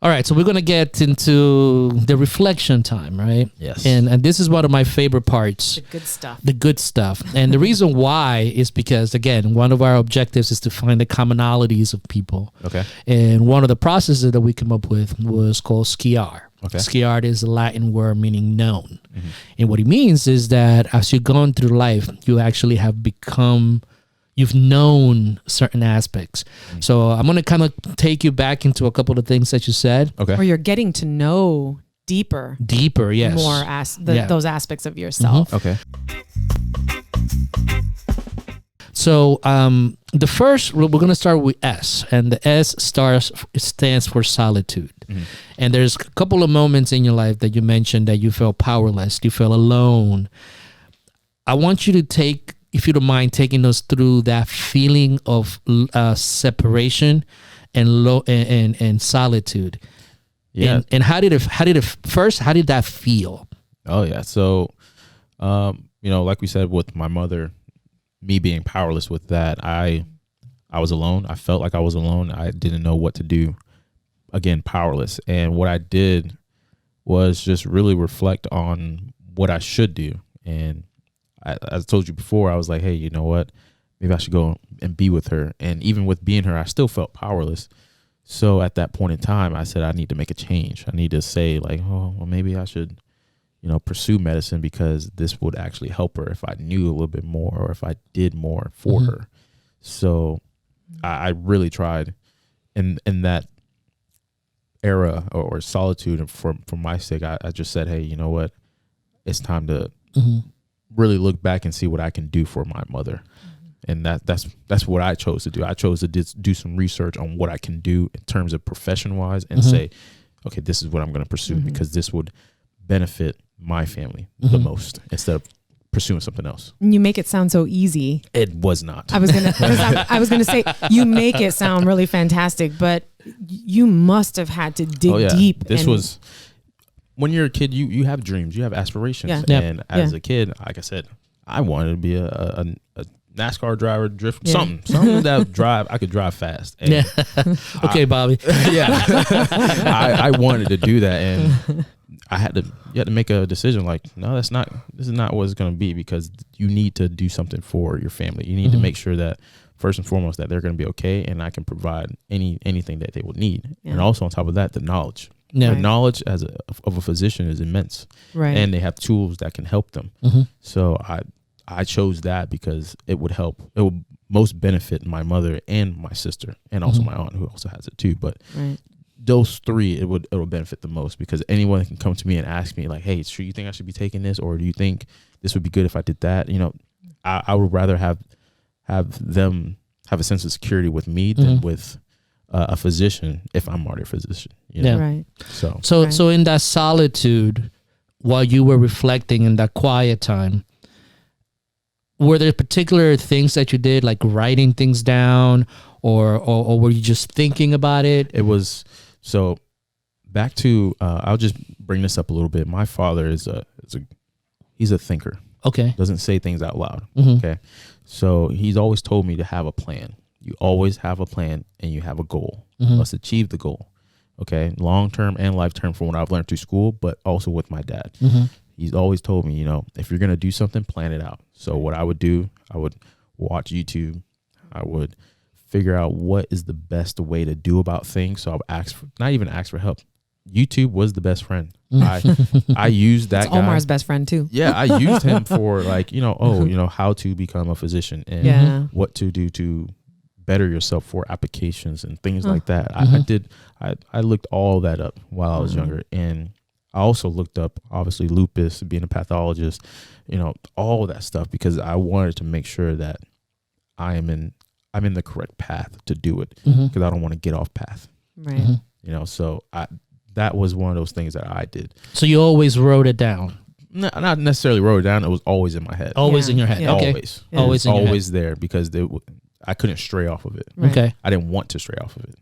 All right, so we're going to get into the reflection time, right? Yes. And this is one of my favorite parts. The good stuff. The good stuff. And the reason why is because, again, one of our objectives is to find the commonalities of people. Okay. And one of the processes that we came up with was called skiar. Okay. Skiar is a Latin word meaning known. Mm-hmm. And what it means is that as you've gone through life, you actually have become... You've known certain aspects. So I'm going to kind of take you back into a couple of things that you said. Okay. Or you're getting to know deeper. Deeper, yes. More those aspects of yourself. Okay. So the first, we're going to start with S. And the S stands for solitude. Mm-hmm. And there's a couple of moments in your life that you mentioned that you felt powerless. You felt alone. I want you to take... If you don't mind taking us through that feeling of separation and solitude, yeah, and how did that feel? Oh yeah, so like we said with my mother, me being powerless with that, I was alone. I felt like I was alone. I didn't know what to do. Again, powerless. And what I did was just really reflect on what I should do. And I told you before, I was like, hey, you know what? Maybe I should go and be with her. And even with being her, I still felt powerless. So at that point in time, I said, I need to make a change. I need to say like, oh, well, maybe I should, pursue medicine because this would actually help her if I knew a little bit more or if I did more for her. So I really tried in that era or solitude. And for my sake, I just said, hey, you know what? It's time to really look back and see what I can do for my mother. And that's what I chose to do. I chose to do some research on what I can do in terms of profession wise and say, okay, this is what I'm going to pursue because this would benefit my family the most instead of pursuing something else. You make it sound so easy. It was not. I was gonna say you make it sound really fantastic, but you must have had to dig deep. This was when you're a kid, you have dreams, you have aspirations. Yeah. And as a kid, like I said, I wanted to be a NASCAR driver, drift, something that I could drive fast. And Okay, Bobby. I wanted to do that. And you had to make a decision like, no, this is not what it's going to be because you need to do something for your family. You need to make sure that first and foremost that they're going to be okay and I can provide anything that they will need. Yeah. And also on top of that, the knowledge. Yeah. The knowledge of a physician is immense, right? And they have tools that can help them. So I chose that because it would help. It would most benefit my mother and my sister, and also my aunt who also has it too. But those three, it would benefit the most because anyone can come to me and ask me like, "Hey, it's true. You think I should be taking this, or do you think this would be good if I did that?" I would rather have them have a sense of security with me than with a physician if I'm already a physician. Right. So in that solitude, while you were reflecting in that quiet time, were there particular things that you did, like writing things down, or were you just thinking about it? It was so back to. I'll just bring this up a little bit. My father he's a thinker. Okay. Doesn't say things out loud. Okay. So he's always told me to have a plan. You always have a plan and you have a goal. Let's achieve the goal. Okay. Long term and life term from what I've learned through school, but also with my dad. He's always told me, if you're going to do something, plan it out. So what I would do, I would watch YouTube. I would figure out what is the best way to do about things. So I would not even ask for help. YouTube was the best friend. I used that guy. Omar's best friend too. Yeah, I used him for how to become a physician and what to do to better yourself for applications and things like that. I looked all that up while I was younger, and I also looked up obviously lupus, being a pathologist, all that stuff because I wanted to make sure that I'm in the correct path to do it because I don't want to get off path. Right. So that was one of those things that I did. So you always wrote it down? No, not necessarily wrote it down. It was always in my head. Always in your head. Yeah. Okay. Always. Yeah. Always in your always head. There because I couldn't stray off of it. Right. Okay. I didn't want to stray off of it.